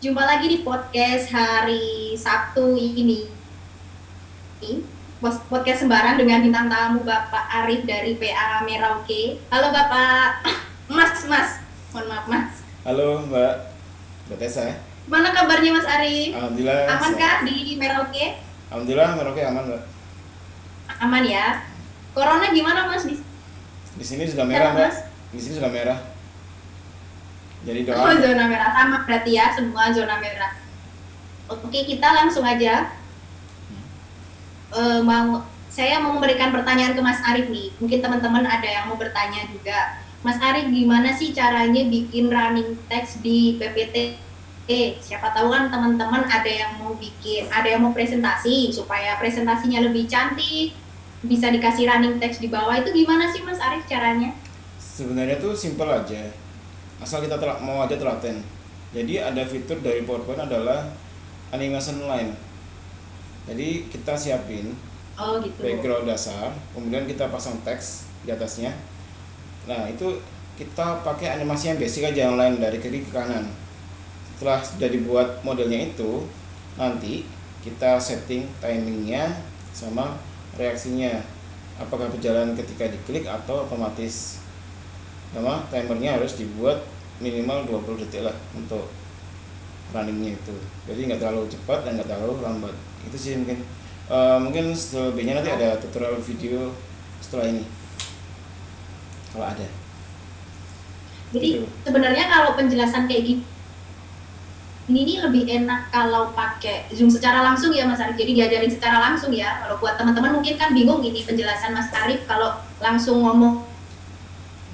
Jumpa lagi di podcast hari Sabtu ini. Podcast sembarang dengan bintang tamu Bapak Arif dari PA Merauke. Halo Bapak. Mas. Mohon maaf Mas. Halo Mbak Tessa ya. Mana kabarnya Mas Arif? Alhamdulillah Aman sehat. kah di Merauke? Alhamdulillah Merauke aman Mbak. Aman ya. Corona gimana Mas di Di sini sudah merah sana Mbak. Mas? Di sini sudah merah. Jadi Oh, doa. zona merah sama berarti ya, semua zona merah. Oke, kita langsung aja. Saya mau memberikan pertanyaan ke Mas Arif nih. Mungkin teman-teman ada yang mau bertanya juga. Mas Arif, gimana sih caranya bikin running text di PPT? Siapa tahu kan teman-teman ada yang mau bikin, ada yang mau presentasi supaya presentasinya lebih cantik, bisa dikasih running text di bawah. Itu gimana sih Mas Arif caranya? Sebenarnya tuh simple aja. Asal kita mau aja telaten. Jadi ada fitur dari PowerPoint adalah animation line. Jadi kita siapin Oh gitu. background dasar, kemudian kita pasang teks di atasnya. Nah, itu kita pakai animasi yang basic aja, yang line dari kiri ke kanan. Setelah sudah dibuat modelnya itu, nanti kita setting timingnya sama reaksinya, apakah berjalan ketika diklik atau otomatis. Sama timernya harus dibuat minimal 20 detik lah untuk runningnya itu, jadi nggak terlalu cepat dan nggak terlalu lambat. Itu sih mungkin. Mungkin selebihnya nanti ada tutorial video setelah ini kalau ada Jadi gitu. sebenarnya kalau penjelasan kayak gini ini lebih enak kalau pakai Zoom secara langsung ya Mas Arif. Jadi diajarin secara langsung ya. Kalau buat teman-teman mungkin kan bingung ini penjelasan Mas Arif kalau langsung ngomong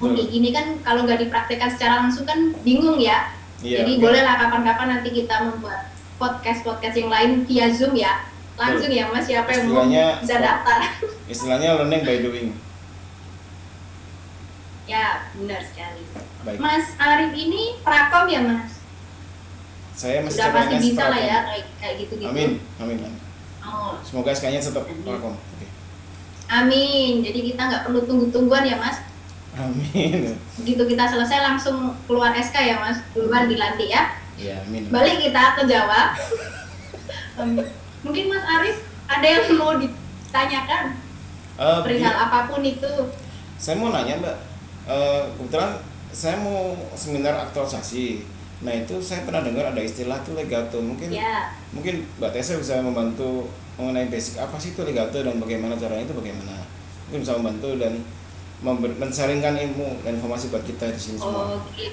kayak Betul. gini kan, kalau nggak dipraktekkan secara langsung kan bingung ya. Iya, Jadi oke. bolehlah kapan-kapan nanti kita membuat podcast-podcast yang lain via Zoom ya. Langsung Betul. ya Mas, siapa yang mau Istilahnya bisa daftar. istilahnya learning by doing. Ya, benar sekali. Baik, Mas Arif ini prakom ya Mas? saya masih Sudah pasti CPNS bisa lah Prakom. ya kayak gitu-gitu. Amin, amin, amin. Oh, Semoga SK-nya tetap amin. Prakom. Oke. Amin. Jadi kita nggak perlu tunggu-tungguan ya Mas. Amin. Begitu kita selesai langsung keluar SK ya Mas. Duluan dilantik ya. Iya, amin. Balik kita ke Jawa. Mungkin Mas Arif ada yang mau ditanyakan Begini, perihal apapun itu. saya mau nanya Mbak. Kebetulan saya mau seminar aktualisasi. Nah, itu saya pernah dengar ada istilah tuh legato. Mungkin Ya. mungkin Mbak Tessa bisa membantu mengenai basic apa sih itu legato dan bagaimana caranya, itu bagaimana. Mungkin bisa membantu dan mensaringkan ilmu dan informasi buat kita di sini semua. Oke.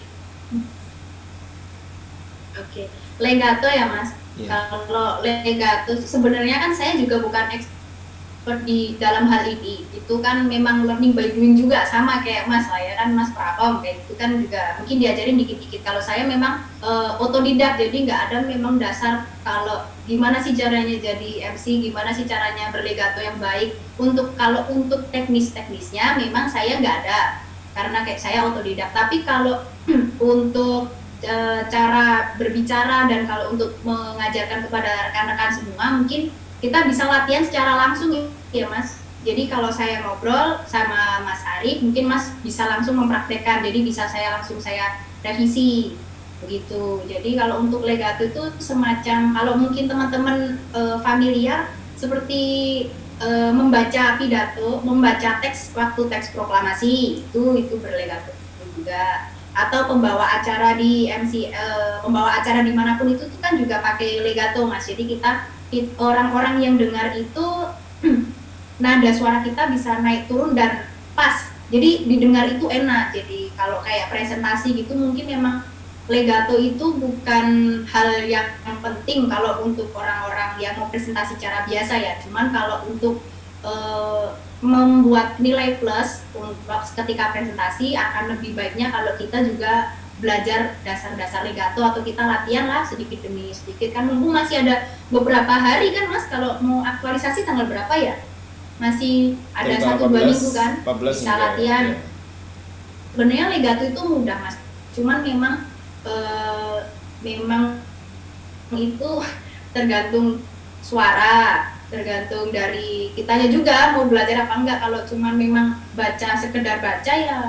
Oke. Legato ya Mas. Iya. Kalau legato sebenarnya kan saya juga bukan expert di dalam hal ini. Itu kan memang learning by doing juga, sama kayak Mas lah ya kan, Mas Prakom kayak itu kan juga mungkin diajarin dikit-dikit. Kalau saya memang otodidak, jadi nggak ada memang dasar kalau gimana sih caranya jadi MC, gimana sih caranya berlegato yang baik. Kalau untuk teknis-teknisnya memang saya nggak ada, karena kayak saya otodidak. Tapi kalau untuk cara berbicara dan kalau untuk mengajarkan kepada rekan-rekan semua, mungkin kita bisa latihan secara langsung ya Mas. Jadi kalau saya ngobrol sama Mas Arif, mungkin Mas bisa langsung mempraktekkan, jadi bisa saya revisi begitu. Jadi kalau untuk legato itu semacam, kalau mungkin teman-teman familiar seperti membaca pidato, membaca teks waktu teks proklamasi, itu berlegato juga. Atau pembawa acara di MC, pembawa acara dimanapun itu kan juga pakai legato Mas. Jadi orang-orang yang dengar itu nada suara kita bisa naik turun dan pas, jadi didengar itu enak. Jadi kalau kayak presentasi gitu mungkin memang legato itu bukan hal yang penting kalau untuk orang-orang yang mau presentasi secara biasa ya. Cuman kalau untuk membuat nilai plus untuk ketika presentasi, akan lebih baiknya kalau kita juga belajar dasar-dasar legato atau kita latihan lah sedikit demi sedikit. Kan mumpung masih ada beberapa hari kan Mas, kalau mau aktualisasi tanggal berapa ya? Masih ada Dari tanggal 1-2 minggu 14 kan, 14 bisa hingga latihan. ya. Sebenarnya legato itu mudah Mas, cuman memang itu tergantung suara, tergantung dari kitanya juga mau belajar apa enggak. Kalau cuman memang sekedar baca ya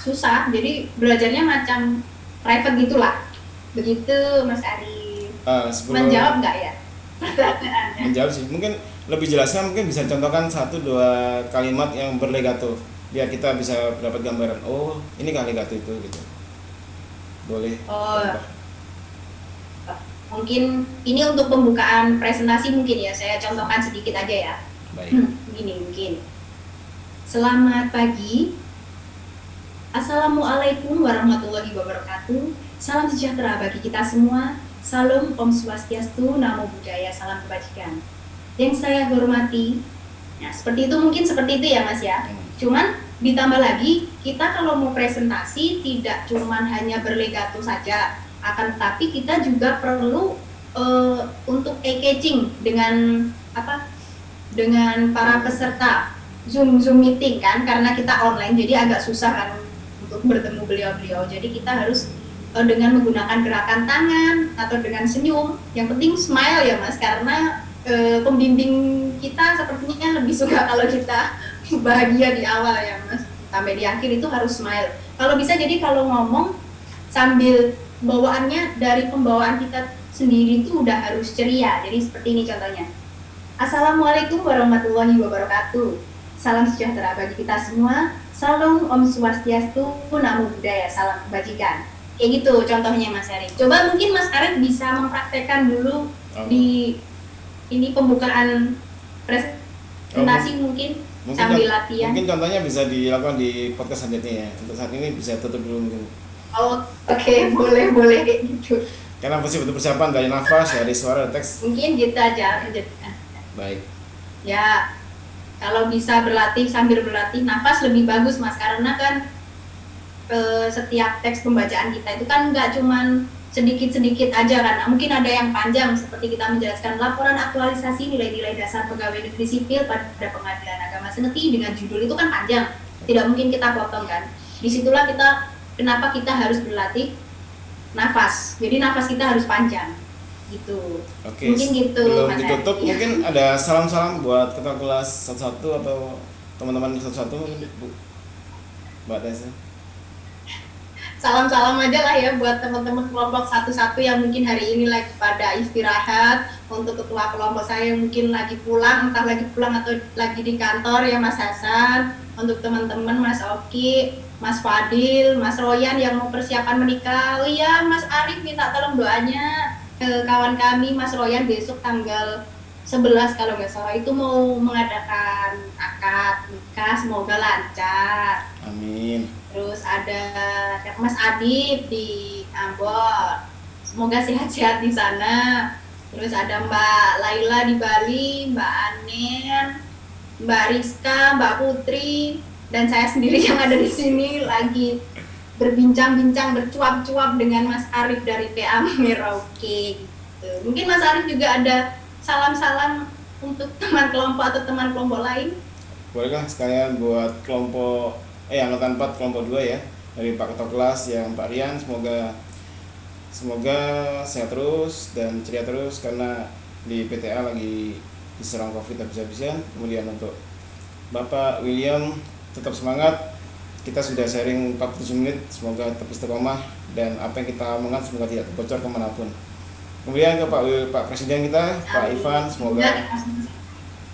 susah, jadi belajarnya macam private gitulah. Begitu Mas Arif. Sebelum Menjawab nggak ya pertanyaannya? menjawab sih, mungkin lebih jelasnya mungkin bisa contohkan satu dua kalimat yang berlegato biar kita bisa dapat gambaran, oh ini kan legato itu gitu. Boleh Oh, contoh. mungkin ini untuk pembukaan presentasi mungkin ya, saya contohkan sedikit aja ya. Baik. Gini mungkin. Selamat pagi. Assalamualaikum warahmatullahi wabarakatuh. Salam sejahtera bagi kita semua. Salam Om Swastiastu, Namo Buddhaya, salam kebajikan. Yang saya hormati, nah seperti itu mungkin seperti itu ya Mas ya. Cuman ditambah lagi, kita kalau mau presentasi tidak cuman hanya berlegato saja, akan tetapi kita juga perlu untuk e-catching dengan apa? Dengan para peserta Zoom meeting kan, karena kita online jadi agak susah kan untuk bertemu beliau-beliau. Jadi kita harus dengan menggunakan gerakan tangan atau dengan senyum. Yang penting smile ya Mas, karena pembimbing kita sepertinya lebih suka kalau kita bahagia di awal ya Mas. Sampai di akhir itu harus smile. Kalau bisa jadi kalau ngomong sambil bawaannya dari pembawaan kita sendiri itu udah harus ceria. Jadi seperti ini contohnya. Assalamualaikum warahmatullahi wabarakatuh. Salam sejahtera bagi kita semua. Salam Om Swastiastu, Namo Buddhaya, salam kebajikan. Kayak gitu contohnya Mas Arif. Coba mungkin Mas Arif bisa mempraktekkan dulu di ini pembukaan presentasi mungkin sambil latihan. Mungkin contohnya bisa dilakukan di podcast selanjutnya ya. Untuk saat ini bisa tutup dulu mungkin. Oh, oke, boleh kayak gitu. Karena pasti butuh persiapan dari nafas, dari suara, teks. Mungkin gitu aja. Baik. Ya, kalau bisa berlatih sambil berlatih nafas lebih bagus Mas, karena kan setiap teks pembacaan kita itu kan nggak cuman sedikit-sedikit aja kan. Mungkin ada yang panjang seperti kita menjelaskan laporan aktualisasi nilai-nilai dasar pegawai negeri sipil pada Pengadilan Agama Seneti dengan judul itu kan panjang. Tidak mungkin kita potong kan. Disitulah kenapa kita harus berlatih nafas. Jadi nafas kita harus panjang. Gitu. Oke. Mungkin gitu. Belum ditutup, mungkin ada salam-salam buat ketua kelas satu-satu atau teman-teman satu-satu mungkin Bu Mbak Tessa. Salam-salam aja lah ya buat teman-teman kelompok satu-satu yang mungkin hari ini lagi pada istirahat. Untuk ketua kelompok saya yang mungkin lagi pulang, entah lagi pulang atau lagi di kantor ya Mas Hasan. Untuk teman-teman Mas Oki, Mas Fadil, Mas Royan yang mau persiapan menikah. Oh iya Mas Arif minta tolong doanya ke kawan kami Mas Royan besok tanggal 11 kalau nggak salah itu mau mengadakan akad nikah, semoga lancar. Amin. Terus ada Mas Adib di Ambon, semoga sehat-sehat di sana. Terus ada Mbak Laila di Bali, Mbak Anen, Mbak Rizka, Mbak Putri, dan saya sendiri yang ada di sini lagi berbincang-bincang, bercuap-cuap dengan Mas Arif dari PA Merauke gitu. Mungkin Mas Arif juga ada salam-salam untuk teman kelompok atau teman kelompok lain? Bolehkah sekalian buat kelompok angkatan 4 kelompok 2 ya, dari Pak Ketua Kelas yang Pak Rian, semoga sehat terus dan ceria terus karena di PTA lagi diserang Covid habis-habisan. Kemudian untuk Bapak William tetap semangat. Kita sudah sharing 47 menit, semoga tetap istiqomah dan apa yang kita omongkan semoga tidak bocor kemanapun. Kemudian ke Pak Presiden kita, Pak Ivan,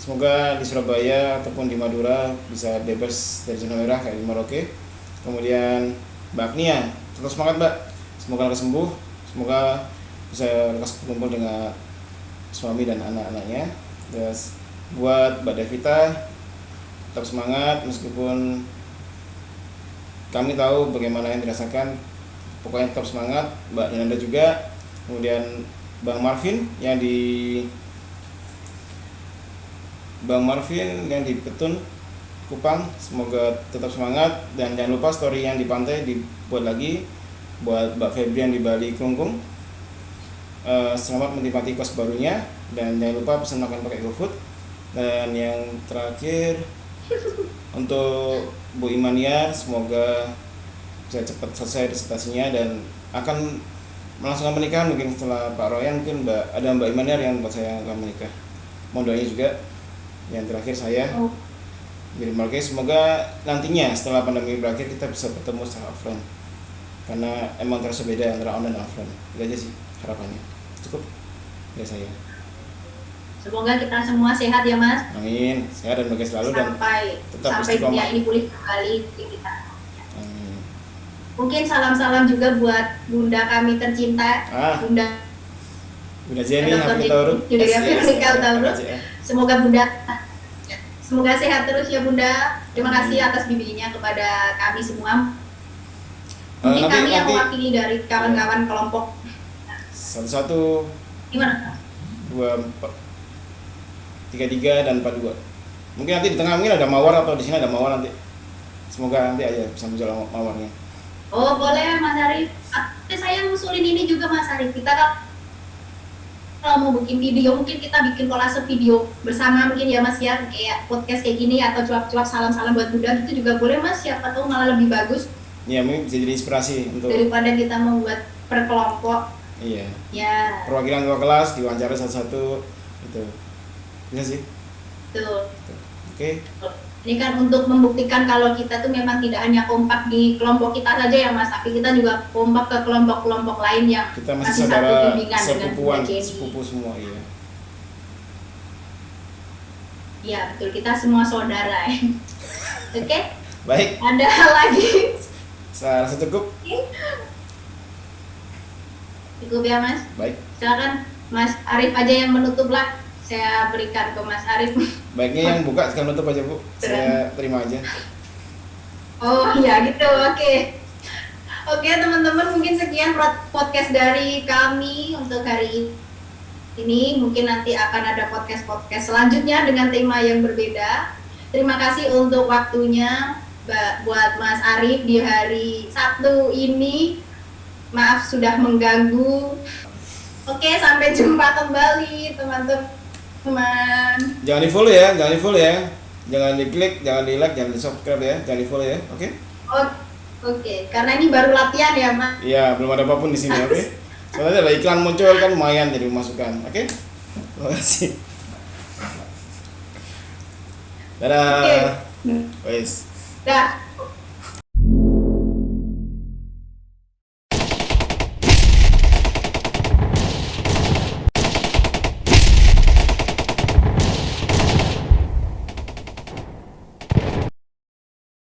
semoga di Surabaya ataupun di Madura bisa bebas dari zona merah kayak di Merauke. Kemudian Mbak Agnia, tetap semangat Mbak, semoga lekas sembuh, semoga bisa lekas berkumpul dengan suami dan anak-anaknya. Terus buat Mbak Devita, tetap semangat meskipun kami tahu bagaimana yang dirasakan, pokoknya tetap semangat. Mbak Dinanda juga. Kemudian Bang Marvin yang di Petun Kupang, semoga tetap semangat dan jangan lupa story yang di pantai dibuat lagi. Buat Mbak Febrian di Bali Kelungkung, selamat menikmati kos barunya dan jangan lupa pesan makan pakai GoFood. Dan yang terakhir untuk Bu Imaniar, semoga bisa cepat selesai disertasinya dan akan melangsungkan pernikahan mungkin setelah Pak Royan. Mungkin ada Mbak Imaniar yang buat saya akan menikah, mohon doanya juga. Yang terakhir saya jadi Marquez, semoga nantinya setelah pandemi berakhir kita bisa bertemu secara offline. karena emang terasa beda antara online dan offline. Itu aja sih harapannya. Cukup dari saya. Semoga kita semua sehat ya Mas. Amin, sehat dan bahagia selalu dan tetap sampai dunia istiqomah. ini pulih kembali di kita. Amin. Mungkin salam-salam juga buat Bunda kami tercinta, Bunda Jenny Dr. Hafitauruk. Julia Veronica Utauruk. Semoga Bunda semoga sehat terus ya Bunda. Terima kasih atas bimbingannya kepada kami semua. Mungkin kami yang mewakili dari kawan-kawan kelompok satu gimana? 33 dan 42. Mungkin nanti di tengah mungkin ada mawar atau di sini ada mawar nanti. Semoga nanti aja bisa muncul mawarnya. Oh boleh Mas Arif. Saya ngusulin ini juga Mas Arif. Kita kalau mau bikin video mungkin kita bikin kolase video bersama mungkin ya Mas ya, kayak podcast kayak gini atau cuap-cuap salam-salam buat Bunda itu juga boleh Mas, siapa tahu malah lebih bagus. Iya, mungkin bisa jadi inspirasi untuk daripada kita membuat per kelompok. Iya. Ya. Perwakilan ketua kelas diwawancara satu-satu gitu. Bisa sih. Betul. Oke. Ini kan untuk membuktikan kalau kita tuh memang tidak hanya kompak di kelompok kita saja ya Mas, tapi kita juga kompak ke kelompok-kelompok lain yang kita masih saudara sepupuan, dengan sepupu semua, iya. Iya betul, kita semua saudara. Oke? Baik. Ada hal lagi? Saya rasa cukup. Cukup ya Mas? Baik. Silakan Mas Arif aja yang menutup lah. Saya berikan ke Mas Arif. Baiknya yang buka sekarang nutup aja Bu. Saya terima aja. Oh ya gitu, oke. Oke teman-teman, mungkin sekian podcast dari kami untuk hari ini. Mungkin nanti akan ada podcast-podcast selanjutnya dengan tema yang berbeda. Terima kasih untuk waktunya buat Mas Arif di hari Sabtu ini. Maaf sudah mengganggu. Oke, sampai jumpa kembali teman-teman. Jangan di follow ya, jangan diklik, jangan di like, jangan di subscribe ya, jangan di follow ya, oke? Oke, karena ini baru latihan ya Mas. Iya, belum ada apapun di sini, oke? Soalnya ada iklan muncul kan lumayan jadi masukan, oke? Terima kasih. Dadah. Oke. Wes. Dah.